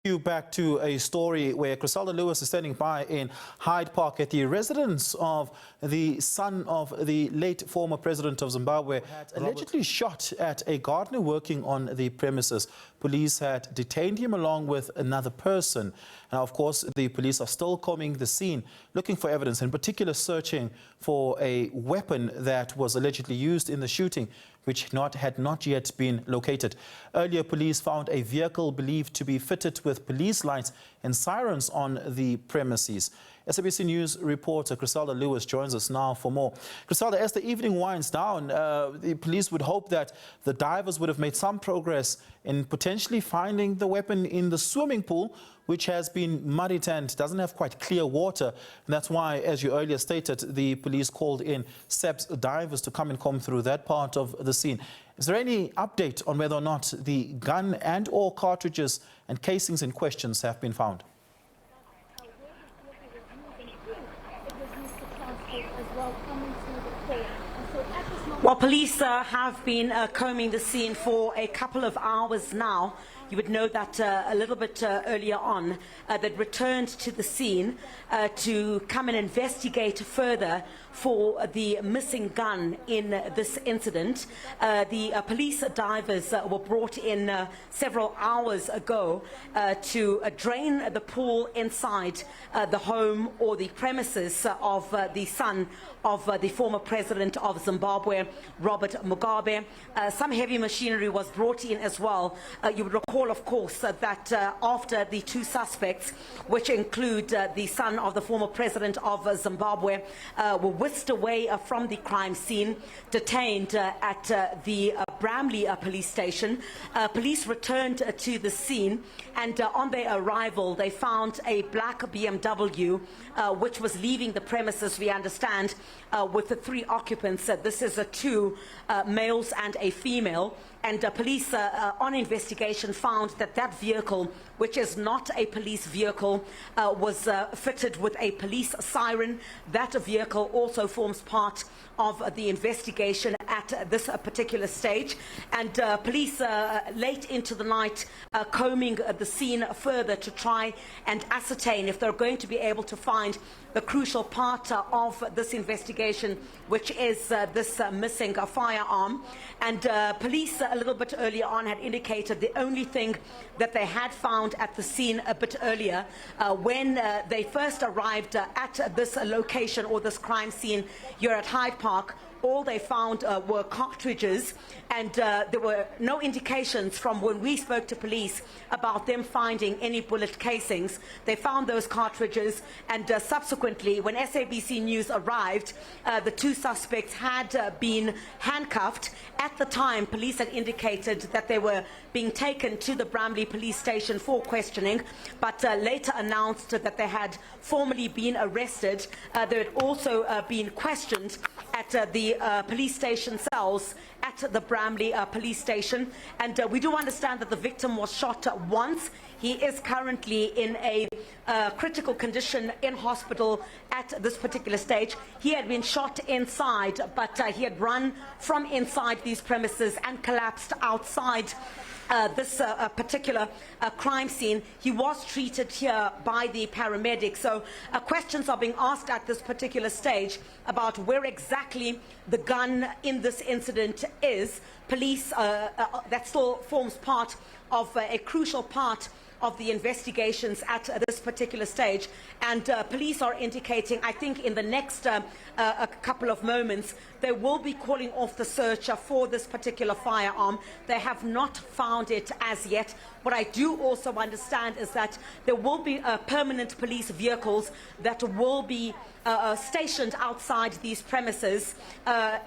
You back to a story where Chriselda Lewis is standing by in Hyde Park at the residence of the son of the late former president of Zimbabwe, allegedly shot at a gardener working on the premises. Police had detained him along with another person. Now, of course, the police are still combing the scene, looking for evidence, in particular searching for a weapon that was allegedly used in the shooting, which had not yet been located. Earlier, police found a vehicle believed to be fitted with police lights and sirens on the premises. SABC News reporter Chriselda Lewis joins us now for more. Chriselda, as the evening winds down, the police would hope that the divers would have made some progress in potentially finding the weapon in the swimming pool, which has been muddied and doesn't have quite clear water. And that's why, as you earlier stated, the police called in SAB's divers to come and comb through that part of the scene. Is there any update on whether or not the gun and/or cartridges and casings in questions have been found? Well, police have been combing the scene for a couple of hours now. You would know that a little bit earlier on, that returned to the scene to come and investigate further for the missing gun in this incident. The police divers were brought in several hours ago to drain the pool inside the home or the premises of the son of the former president of Zimbabwe, Robert Mugabe. Some heavy machinery was brought in as well. You would recall, of course, that after the two suspects, which include the son of the former president of Zimbabwe, were whisked away from the crime scene, detained at the Bramley police station. Police returned to the scene, and on their arrival, they found a black BMW, which was leaving the premises, we understand, with the three occupants. This is two males and a female. And police on investigation found that that vehicle, which is not a police vehicle, was fitted with a police siren. That vehicle also forms part of the investigation at this particular stage. And police late into the night combing the scene further to try and ascertain if they're going to be able to find the crucial part of this investigation, which is this missing firearm. And police a little bit earlier on had indicated the only thing that they had found at the scene a bit earlier when they first arrived at this location or this crime scene here at Hyde Park. All they found were cartridges, and there were no indications from when we spoke to police about them finding any bullet casings. They found those cartridges, and subsequently, when SABC News arrived, the two suspects had been handcuffed. At the time, police had indicated that they were being taken to the Bramley police station for questioning, but later announced that they had formally been arrested. They had also been questioned at the police station cells at the Bramley police station. And we do understand that the victim was shot once. He is currently in a critical condition in hospital at this particular stage. He had been shot inside, but he had run from inside these premises and collapsed outside this particular crime scene. He was treated here by the paramedics. So questions are being asked at this particular stage about where exactly the gun in this incident is. Police, that still forms part of a crucial part of the investigations at this particular stage, and police are indicating, I think in the next a couple of moments, they will be calling off the search for this particular firearm. They have not found it as yet. What I do also understand is that there will be permanent police vehicles that will be stationed outside these premises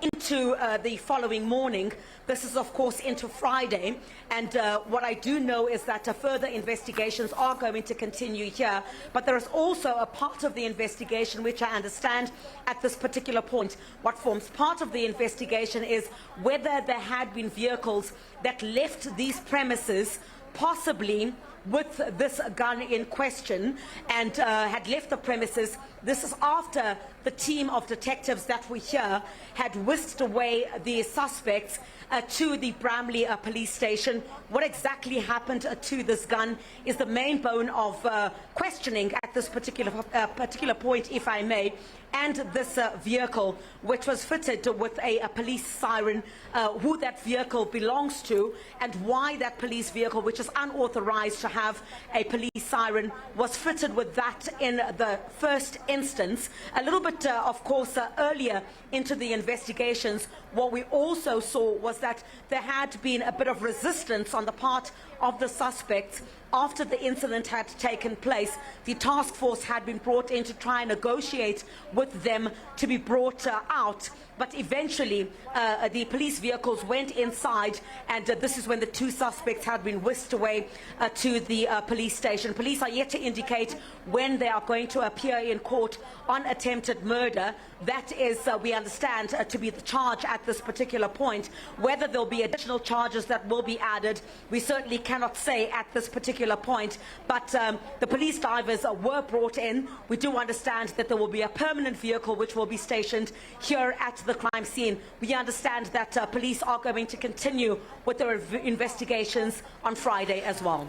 into the following morning. This is, of course, into Friday. And what I do know is that further investigations are going to continue here. But there is also a part of the investigation which I understand at this particular point. What forms part of the investigation is whether there had been vehicles that left these premises possibly with this gun in question and had left the premises. This is after the team of detectives that were here had whisked away the suspects to the Bramley police station. What exactly happened to this gun is the main bone of questioning at this particular point, if I may. And this vehicle, which was fitted with a police siren, who that vehicle belongs to, and why that police vehicle, which is unauthorized to have a police siren, was fitted with that in the first instance. A little bit, of course, earlier into the investigations, what we also saw was that there had been a bit of resistance on the part of the suspects. After the incident had taken place, the task force had been brought in to try and negotiate with them to be brought out. But eventually, the police vehicles went inside, and this is when the two suspects had been whisked away to the police station. Police are yet to indicate when they are going to appear in court on attempted murder. That is, we understand, to be the charge at this particular point. Whether there will be additional charges that will be added, we certainly cannot say at this particular point. But the police divers were brought in. We do understand that there will be a permanent vehicle which will be stationed here at the crime scene. We understand that police are going to continue with their investigations on Friday as well.